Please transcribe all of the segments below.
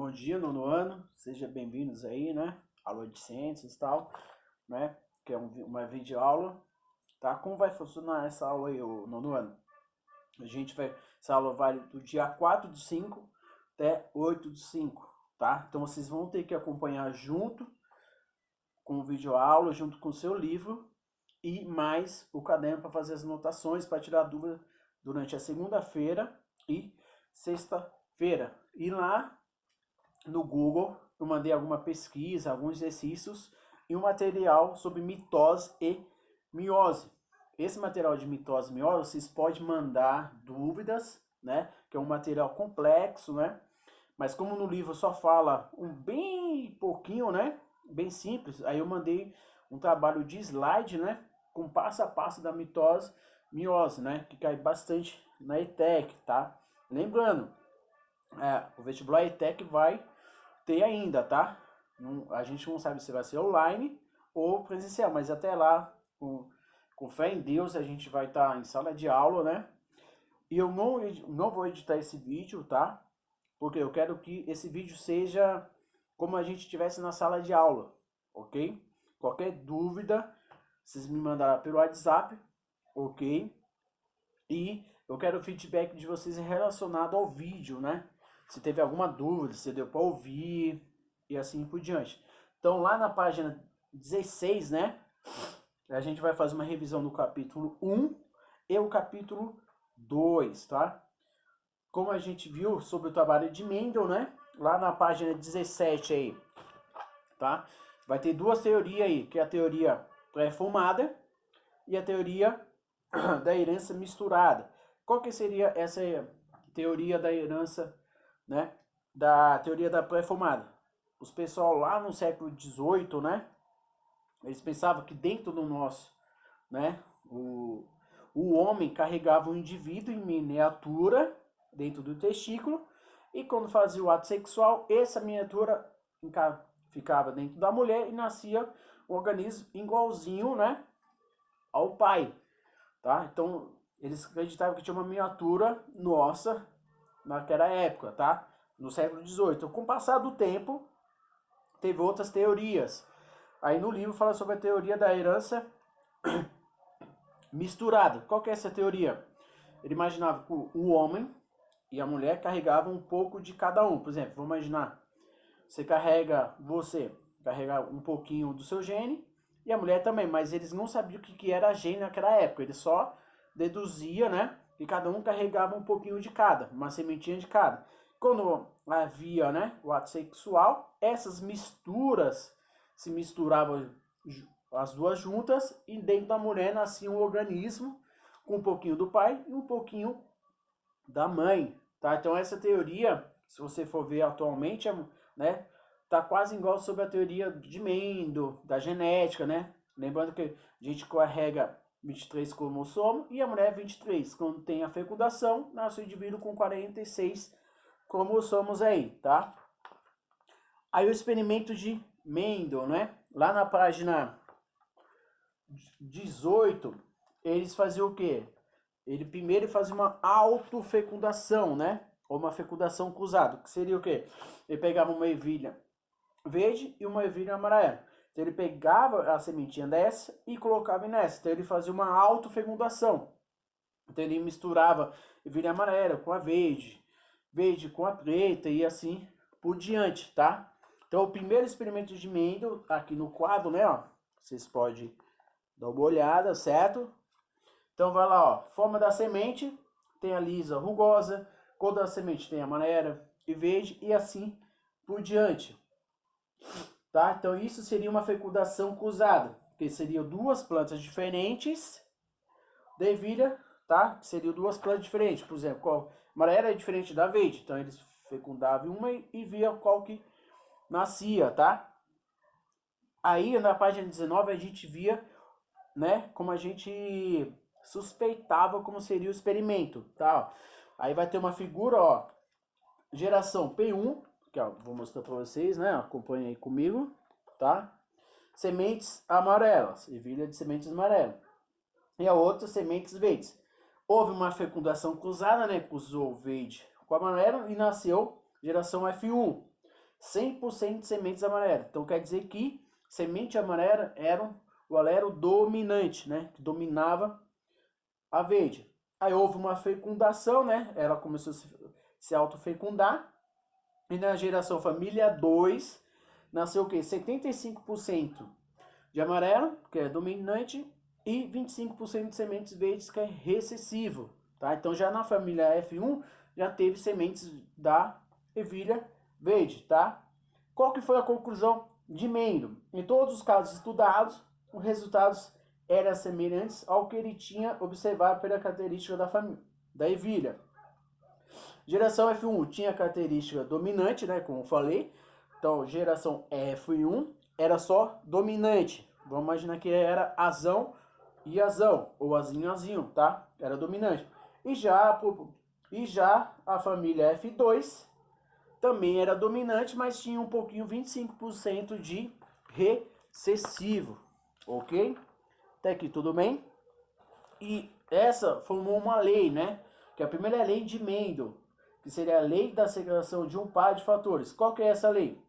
Bom dia, nono ano, sejam bem-vindos aí, né? Aula de ciências e tal, né? Que é uma videoaula, tá? Como vai funcionar essa aula aí, o nono ano? Essa aula vai do dia 4/5 até 8/5, tá? Então vocês vão ter que acompanhar junto com o videoaula, junto com o seu livro e mais o caderno para fazer as anotações, para tirar dúvida durante a segunda-feira e sexta-feira. E lá no Google eu mandei alguma pesquisa, alguns exercícios e um material sobre mitose e miose. Esse material de mitose e miose, vocês podem mandar dúvidas, né? Que é um material complexo, né? Mas como no livro só fala um bem pouquinho, né? Bem simples, aí eu mandei um trabalho de slide, né? Com passo a passo da mitose, miose, né? Que cai bastante na ETEC, tá? Lembrando, o vestibular ETEC vai ter ainda, tá? A gente não sabe se vai ser online ou presencial, mas até lá, com fé em Deus, a gente vai estar em sala de aula, né? E eu não vou editar esse vídeo, tá? Porque eu quero que esse vídeo seja como a gente estivesse na sala de aula, ok? Qualquer dúvida, vocês me mandaram pelo WhatsApp, ok? E eu quero o feedback de vocês relacionado ao vídeo, né? Se teve alguma dúvida, se deu para ouvir e assim por diante. Então lá na página 16, né? A gente vai fazer uma revisão do capítulo 1 e o capítulo 2, tá? Como a gente viu sobre o trabalho de Mendel, né? Lá na página 17 aí, tá? Vai ter duas teorias aí, que é a teoria pré-formada e a teoria da herança misturada. Qual que seria essa teoria da herança, né? Da teoria da pré-formada? Os pessoal lá no século XVIII, né? Eles pensavam que dentro do nosso, né? O homem carregava um indivíduo em miniatura dentro do testículo e quando fazia o ato sexual, essa miniatura ficava dentro da mulher e nascia um organismo igualzinho, né? Ao pai, tá? Então, eles acreditavam que tinha uma miniatura nossa naquela época, tá? No século XVIII. Então, com o passar do tempo, teve outras teorias. Aí no livro fala sobre a teoria da herança misturada. Qual que é essa teoria? Ele imaginava que o homem e a mulher carregavam um pouco de cada um. Por exemplo, vamos imaginar, você carrega um pouquinho do seu gene e a mulher também, mas eles não sabiam o que era gene naquela época. Eles só deduzia, né? E cada um carregava um pouquinho de cada, uma sementinha de cada. Quando havia, né, o ato sexual, essas misturas se misturavam as duas juntas e dentro da mulher nascia um organismo com um pouquinho do pai e um pouquinho da mãe, tá? Então essa teoria, se você for ver atualmente, né, tá quase igual sobre a teoria de Mendel, da genética, né? Lembrando que a gente carrega 23 cromossomos e a mulher 23. Quando tem a fecundação, nasce o indivíduo com 46 cromossomos aí, tá? Aí o experimento de Mendel, né? Lá na página 18, eles faziam o quê? Ele primeiro fazia uma autofecundação, né? Ou uma fecundação cruzada, que seria o quê? Ele pegava uma ervilha verde e uma ervilha amarela. Então ele pegava a sementinha dessa e colocava nessa. Então ele fazia uma autofecundação. Então ele misturava ervilha amarela com a verde, verde com a preta e assim por diante, tá? Então o primeiro experimento de Mendel, aqui no quadro, né, ó, vocês podem dar uma olhada, certo? Então vai lá, ó, forma da semente, tem a lisa, rugosa, cor da semente tem amarela e verde e assim por diante. Tá? Então isso seria uma fecundação cruzada, que seriam duas plantas diferentes de ervilha, tá? Que seriam duas plantas diferentes. Por exemplo, qual amarela é diferente da verde, então eles fecundavam uma e via qual que nascia, tá? Aí na página 19 a gente via, né, como a gente suspeitava como seria o experimento, tá? Aí vai ter uma figura, ó, geração P1, que ó, vou mostrar para vocês, né? Acompanha aí comigo, tá? Sementes amarelas, ervilha de sementes amarelas. E a outra, sementes verdes. Houve uma fecundação cruzada, né? Cruzou o verde com o amarelo e nasceu geração F1. 100% de sementes amarelas. Então quer dizer que semente amarela era o alelo dominante, né? Que dominava a verde. Aí houve uma fecundação, né? Ela começou a se autofecundar. E na geração família 2, nasceu o quê? 75% de amarelo, que é dominante, e 25% de sementes verdes, que é recessivo. Tá? Então já na família F1 já teve sementes da ervilha verde. Tá? Qual que foi a conclusão de Mendel? Em todos os casos estudados, os resultados eram semelhantes ao que ele tinha observado pela característica da ervilha. Geração F1 tinha característica dominante, né, como eu falei. Então, geração F1 era só dominante. Vamos imaginar que era azão e azão, ou azinho e azinho, tá? Era dominante. E já a família F2 também era dominante, mas tinha um pouquinho, 25% de recessivo, ok? Até aqui tudo bem? E essa formou uma lei, né? Que é a primeira lei de Mendel, que seria a lei da segregação de um par de fatores. Qual que é essa lei?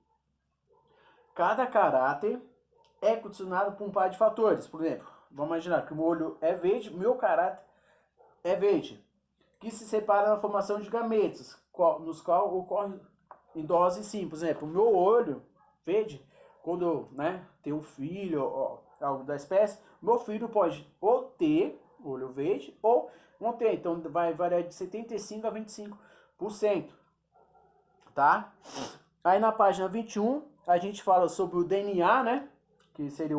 Cada caráter é condicionado por um par de fatores. Por exemplo, vamos imaginar que o meu olho é verde, meu caráter é verde, que se separa na formação de gametos, nos quais ocorre em dose simples. Por exemplo, o meu olho verde, quando eu, né, tenho um filho ou algo da espécie, meu filho pode ou ter olho verde ou não ter. Então vai variar de 75% a 25%. Tá? Aí na página 21, a gente fala sobre o DNA, né? Que seria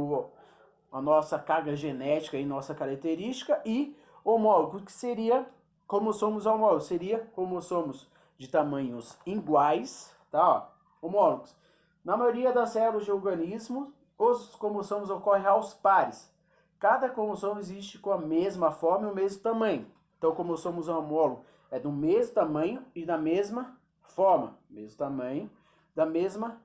a nossa carga genética e nossa característica. E homólogo, que seria como somos homólogos. Seria como somos de tamanhos iguais, tá? Ó, homólogos. Na maioria das células de organismos, os cromossomos ocorrem aos pares. Cada cromossomo existe com a mesma forma e o mesmo tamanho. Então, como somos homólogos, é do mesmo tamanho e da mesma forma. Mesmo tamanho, da mesma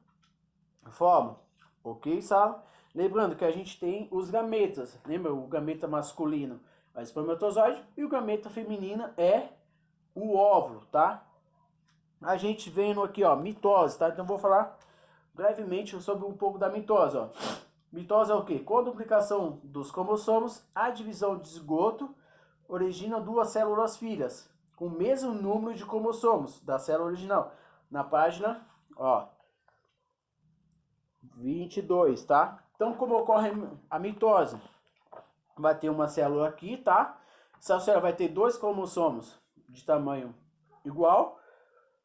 forma. Ok, Sala? Lembrando que a gente tem os gametas. Lembra? O gameta masculino é o espermatozoide e o gameta feminina é o óvulo, tá? A gente vendo aqui, ó, mitose, tá? Então vou falar brevemente sobre um pouco da mitose, ó. Mitose é o quê? Com a duplicação dos cromossomos, a divisão de zigoto origina duas células filhas, com o mesmo número de cromossomos da célula original. Na página, ó, 22, tá? Então, como ocorre a mitose? Vai ter uma célula aqui, tá? Essa célula vai ter dois cromossomos de tamanho igual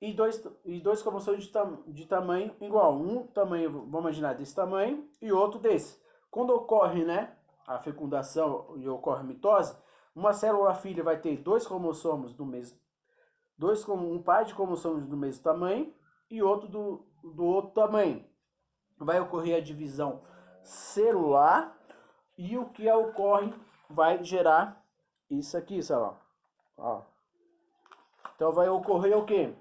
e dois cromossomos de tamanho igual. Um tamanho, vamos imaginar, desse tamanho e outro desse. Quando ocorre, né, a fecundação e ocorre a mitose, uma célula filha vai ter dois cromossomos do mesmo, um par de cromossomos do mesmo tamanho e outro do outro tamanho. Vai ocorrer a divisão celular e o que ocorre vai gerar isso aqui, sei lá. Ó. Então vai ocorrer o quê?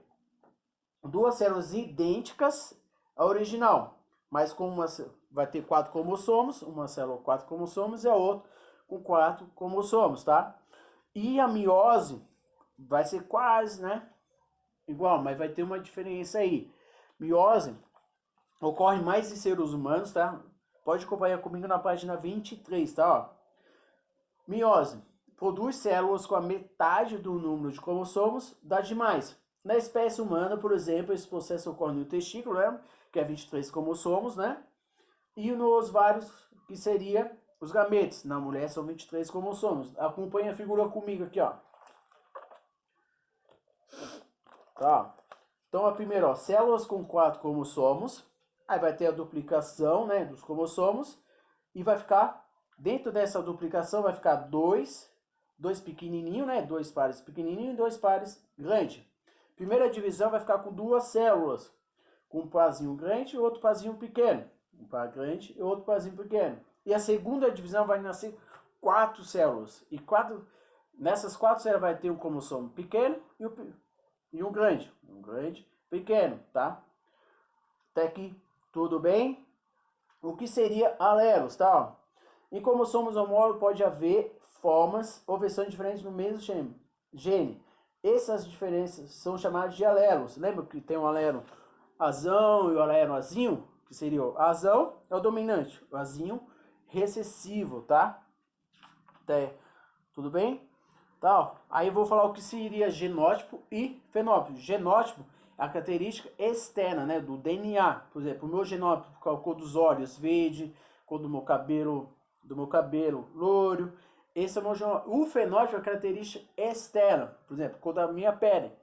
Duas células idênticas à original, mas com uma vai ter 4 cromossomos, uma célula com 4 cromossomos e a outra com 4 cromossomos, tá? E a meiose vai ser quase, né, igual, mas vai ter uma diferença aí. Meiose ocorre mais em seres humanos, tá? Pode acompanhar comigo na página 23, tá? Ó. Meiose produz células com a metade do número de cromossomos das demais. Na espécie humana, por exemplo, esse processo ocorre no testículo, né? Que é 23 cromossomos, né? E nos vários, que seria os gametes. Na mulher são 23 cromossomos. Acompanha a figura comigo aqui, ó. Tá? Então, a primeira, ó, células com 4 cromossomos. Aí vai ter a duplicação, né, dos cromossomos. E vai ficar, dentro dessa duplicação, vai ficar dois pequenininhos, né? Dois pares pequenininhos e dois pares grandes. Primeira divisão vai ficar com duas células. Com um parzinho grande e outro parzinho pequeno. Um par grande e outro parzinho pequeno. E a segunda divisão vai nascer 4 células. E nessas 4 células vai ter um cromossomo pequeno e um grande. Um grande, pequeno, tá? Até aqui, tudo bem? O que seria alelos, tá? Em cromossomos homólogos pode haver formas ou versões diferentes no mesmo gene. Essas diferenças são chamadas de alelos. Lembra que tem um alelo azão e o alero azinho, que seria o azão é o dominante, o azinho recessivo, tá? Tudo bem? Tá, aí eu vou falar o que seria genótipo e fenótipo. Genótipo é a característica externa, né, do DNA. Por exemplo, o meu genótipo, a cor dos olhos verde, cor do meu cabelo louro. Esse é o meu genótipo. O fenótipo é a característica externa, por exemplo, cor da minha pele.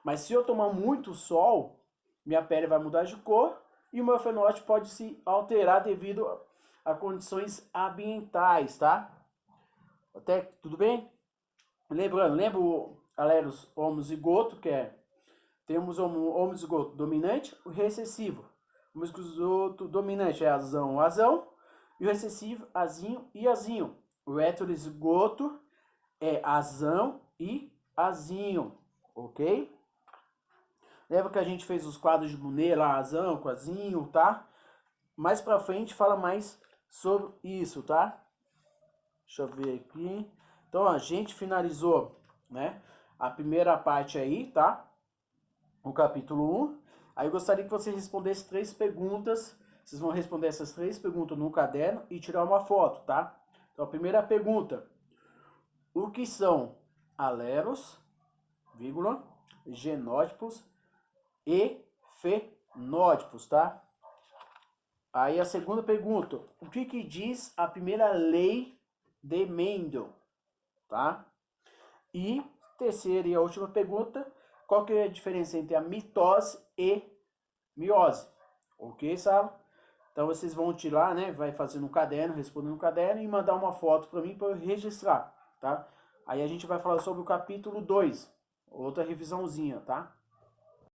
Mas se eu tomar muito sol, minha pele vai mudar de cor e o meu fenótipo pode se alterar devido a condições ambientais, tá? Até tudo bem? Lembrando, lembra o alerus homozigoto, que é, temos o homozigoto dominante, o recessivo. O homozigoto dominante é azão, azão, e o recessivo, azinho e azinho. O heterozigoto é azão e azinho, ok? Lembra que a gente fez os quadros de Brunet lá, azão, com azinho, tá? Mais pra frente fala mais sobre isso, tá? Deixa eu ver aqui. Então, a gente finalizou, né, a primeira parte aí, tá? O capítulo 1. Aí eu gostaria que você respondesse 3 perguntas. Vocês vão responder essas 3 perguntas no caderno e tirar uma foto, tá? Então, a primeira pergunta. O que são aleros, vírgula, genótipos e fenótipos, tá? Aí a segunda pergunta. O que diz a primeira lei de Mendel? Tá? E terceira e a última pergunta, qual que é a diferença entre a mitose e miose? Ok, Sala? Então vocês vão tirar, né? Vai fazer no caderno, responder no caderno e mandar uma foto para mim para eu registrar, tá? Aí a gente vai falar sobre o capítulo 2, outra revisãozinha, tá?